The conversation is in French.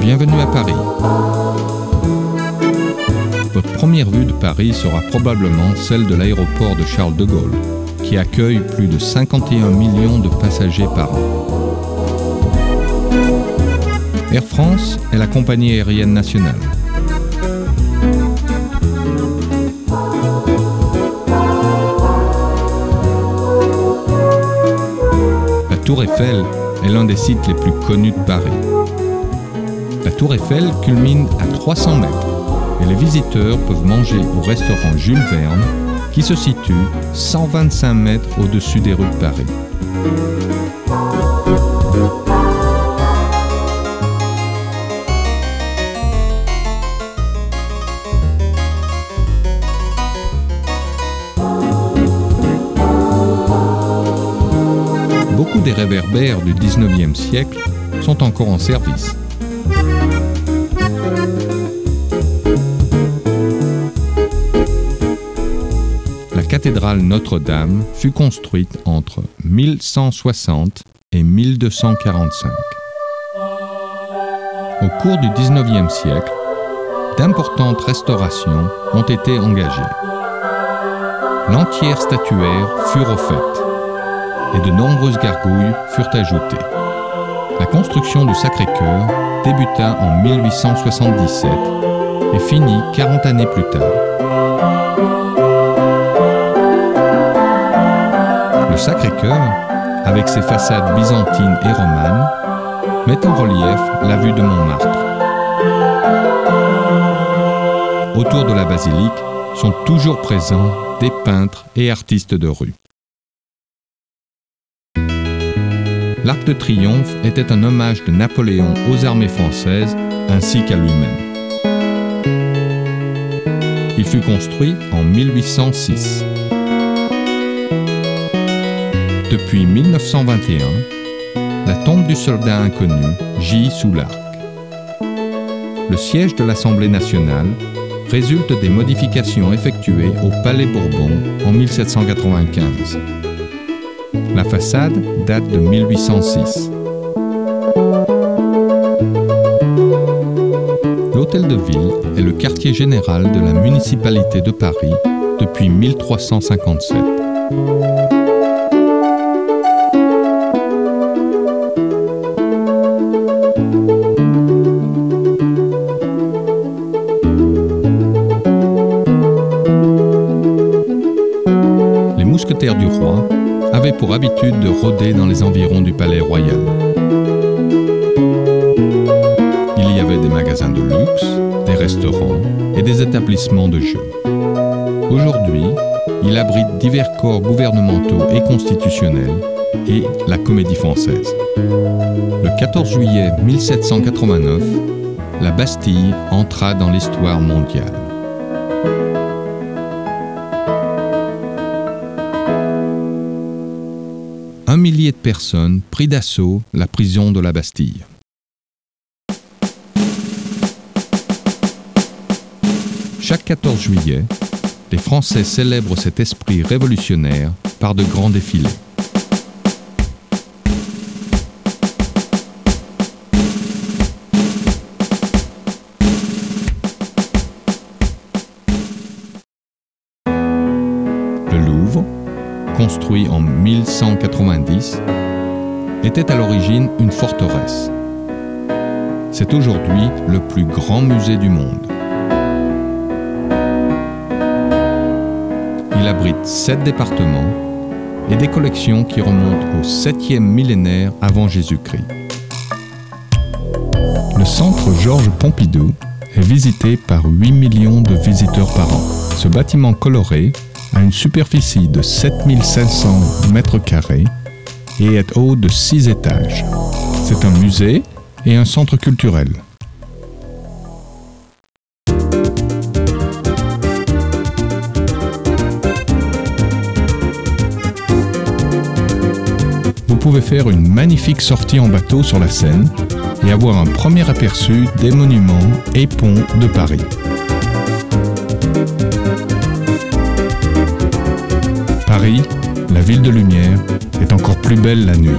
bienvenue à Paris. Votre première vue de Paris sera probablement celle de l'aéroport de Charles de Gaulle, qui accueille plus de 51 millions de passagers par an. Air France est la compagnie aérienne nationale. La Tour Eiffel est l'un des sites les plus connus de Paris. La Tour Eiffel culmine à 300 mètres et les visiteurs peuvent manger au restaurant Jules Verne qui se situe 125 mètres au-dessus des rues de Paris. Beaucoup des réverbères du XIXe siècle sont encore en service. La cathédrale Notre-Dame fut construite entre 1160 et 1245. Au cours du XIXe siècle, d'importantes restaurations ont été engagées. L'entière statuaire fut refaite et de nombreuses gargouilles furent ajoutées. La construction du Sacré-Cœur débuta en 1877 et finit 40 années plus tard. Le Sacré-Cœur, avec ses façades byzantines et romanes, met en relief la vue de Montmartre. Autour de la basilique sont toujours présents des peintres et artistes de rue. L'Arc de Triomphe était un hommage de Napoléon aux armées françaises ainsi qu'à lui-même. Il fut construit en 1806. Depuis 1921, la tombe du soldat inconnu gît sous l'arc. Le siège de l'Assemblée nationale résulte des modifications effectuées au Palais Bourbon en 1795. La façade date de 1806. L'Hôtel de Ville est le quartier général de la municipalité de Paris depuis 1357. Les mousquetaires du roi avaient pour habitude de rôder dans les environs du palais royal. Il y avait des magasins de luxe, des restaurants et des établissements de jeux. Aujourd'hui, il abrite divers corps gouvernementaux et constitutionnels et la Comédie Française. Le 14 juillet 1789, la Bastille entra dans l'histoire mondiale. Un millier de personnes prit d'assaut la prison de la Bastille. Chaque 14 juillet, les Français célèbrent cet esprit révolutionnaire par de grands défilés. Le Louvre, construit en 1190, était à l'origine une forteresse. C'est aujourd'hui le plus grand musée du monde. Il abrite 7 départements et des collections qui remontent au 7e millénaire avant Jésus-Christ. Le centre Georges Pompidou est visité par 8 millions de visiteurs par an. Ce bâtiment coloré a une superficie de 7500 mètres carrés et est haut de 6 étages. C'est un musée et un centre culturel. Vous pouvez faire une magnifique sortie en bateau sur la Seine et avoir un premier aperçu des monuments et ponts de Paris. Paris, la ville de lumière, est encore plus belle la nuit.